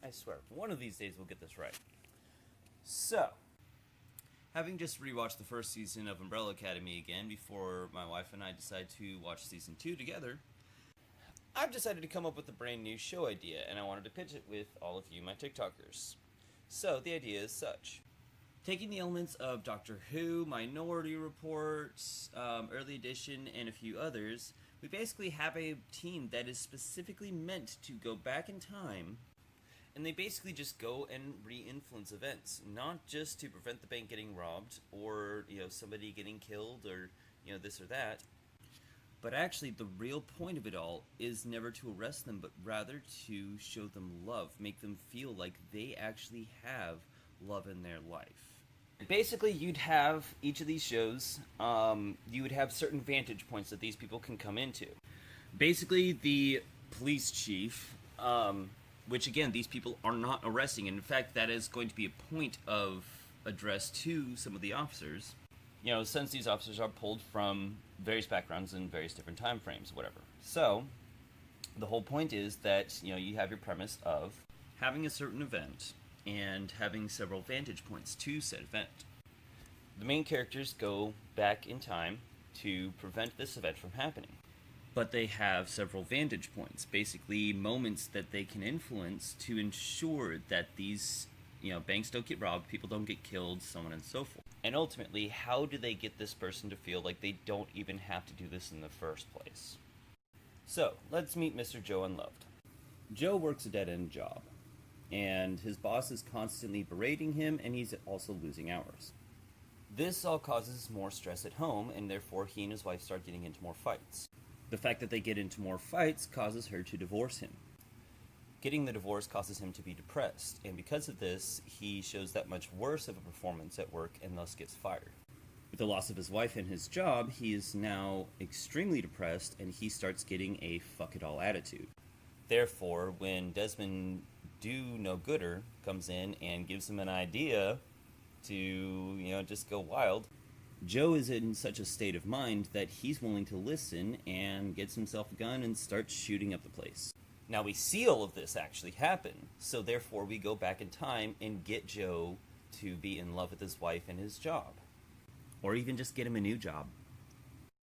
I swear, one of these days we'll get this right. So, having just rewatched the first season of Umbrella Academy again before my wife and I decide to watch season 2 together, I've decided to come up with a brand new show idea, and I wanted to pitch it with all of you, my TikTokers. So, the idea is such. Taking the elements of Doctor Who, Minority Report, Early Edition, and a few others, we basically have a team that is specifically meant to go back in time, and they basically just go and re-influence events, not just to prevent the bank getting robbed, or, somebody getting killed, or, this or that, but actually the real point of it all is never to arrest them, but rather to show them love, make them feel like they actually have love in their life. Basically, you'd have each of these shows, you would have certain vantage points that these people can come into. Basically, the police chief, which again, these people are not arresting, and in fact, that is going to be a point of address to some of the officers. Since these officers are pulled from various backgrounds and various different time frames, whatever. So, the whole point is that, you have your premise of having a certain event, and having several vantage points to said event. The main characters go back in time to prevent this event from happening. But they have several vantage points, basically moments that they can influence to ensure that these, banks don't get robbed, people don't get killed, so on and so forth. And ultimately, how do they get this person to feel like they don't even have to do this in the first place? So, let's meet Mr. Joe Unloved. Joe works a dead-end job, and his boss is constantly berating him, and he's also losing hours. This all causes more stress at home, and therefore he and his wife start getting into more fights. The fact that they get into more fights causes her to divorce him. Getting the divorce causes him to be depressed, and because of this, he shows that much worse of a performance at work and thus gets fired. With the loss of his wife and his job, he is now extremely depressed, and he starts getting a fuck-it-all attitude. Therefore, when Desmond Do-No-Gooder comes in and gives him an idea to, just go wild, Joe is in such a state of mind that he's willing to listen and gets himself a gun and starts shooting up the place. Now we see all of this actually happen, so therefore we go back in time and get Joe to be in love with his wife and his job. Or even just get him a new job.